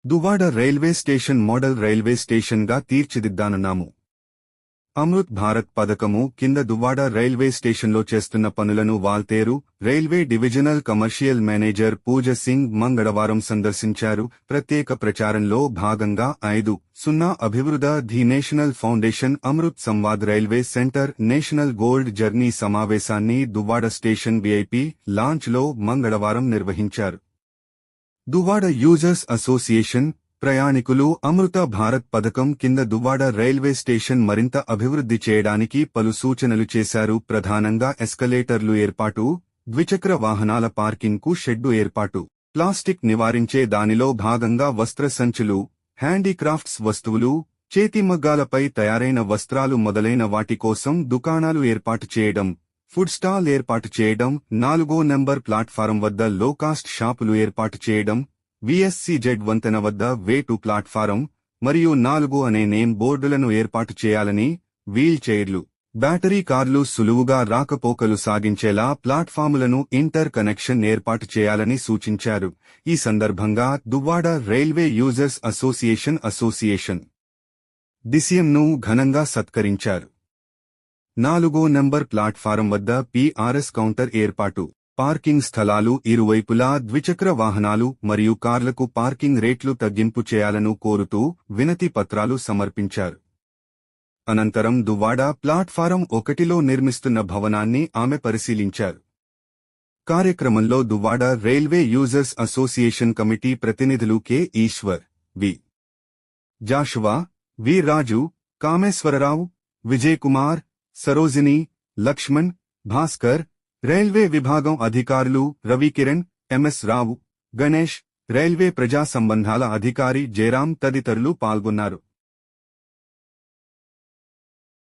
Duvvada railway station model railway స్టేషన్గా తీర్చిదిద్దానున్నాము. అమృత్ భారత్ పథకము కింద దువ్వాడ రైల్వే స్టేషన్లో చేస్తున్న పనులను Waltair railway divisional commercial manager Pooja Singh మంగళవారం సందర్శించారు. ప్రత్యేక ప్రచారంలో భాగంగా 5.0 అభివృద్ధ ది national foundation Amrit Samvad railway centre national gold journey సమావేశాన్ని దువ్వాడ స్టేషన్ విఐపి లాంచ్లో మంగళవారం నిర్వహించారు. దువ్వాడ యూజర్స్ అసోసియేషన్ ప్రయాణికులు అమృత భారత్ పథకం కింద దువ్వాడ రైల్వే స్టేషన్ మరింత అభివృద్ధి చేయడానికి పలు సూచనలు చేశారు. ప్రధానంగా ఎస్కలేటర్లు ఏర్పాటు, ద్విచక్ర వాహనాల పార్కింగ్కు షెడ్డు ఏర్పాటు, ప్లాస్టిక్ నివారించే దానిలో భాగంగా వస్త్ర సంచులు, హ్యాండీక్రాఫ్ట్స్ వస్తువులు, చేతిమగ్గాలపై తయారైన వస్త్రాలు మొదలైన వాటి కోసం దుకాణాలు ఏర్పాటు చేయడం, ఫుడ్ స్టాల్ ఏర్పాటు చేయడం, 4వ నంబర్ ప్లాట్ఫారం వద్ద లోకాస్ట్ షాపులు ఏర్పాటు చేయడం, విఎస్సిజెడ్ వంతెన వద్ద వే టు ప్లాట్ఫారం మరియు 4 అనే నేమ్ బోర్డులను ఏర్పాటు చేయాలని, వీల్ చైర్లు, బ్యాటరీ కార్లు సులువుగా రాకపోకలు సాగించేలా ప్లాట్ఫాములను ఇంటర్ కనెక్షన్ ఏర్పాటు చేయాలని సూచించారు. ఈ సందర్భంగా దువ్వాడ రైల్వే యూజర్స్ అసోసియేషన్ డిసిఎంను ఘనంగా సత్కరించారు. 4వ నంబర్ ప్లాట్ఫారం వద్ద పిఆర్ఎస్ కౌంటర్ ఏర్పాటు, పార్కింగ్ స్థలాలు ఇరువైపులా ద్విచక్ర వాహనాలు మరియు కార్లకు పార్కింగ్ రేట్లు తగ్గింపు చేయాలను కోరుతూ వినతి పత్రాలు సమర్పించారు. అనంతరం దువ్వాడ ప్లాట్ఫారం 1లో నిర్మిస్తున్న భవనాన్ని ఆమె పరిశీలించారు. కార్యక్రమంలో Duvvada railway users association committee ప్రతినిధులు కె ఈశ్వర్, వి జాషువా, వి రాజు, కామేశ్వరరావు, విజయకుమార్, సరోజిని, లక్ష్మణ్, భాస్కర్, రైల్వే విభాగం అధికారులు రవికిరణ్, ఎంఎస్ రావు, గణేష్, రైల్వే ప్రజా సంబంధాల అధికారి జయరాం తదితరులు పాల్గొన్నారు.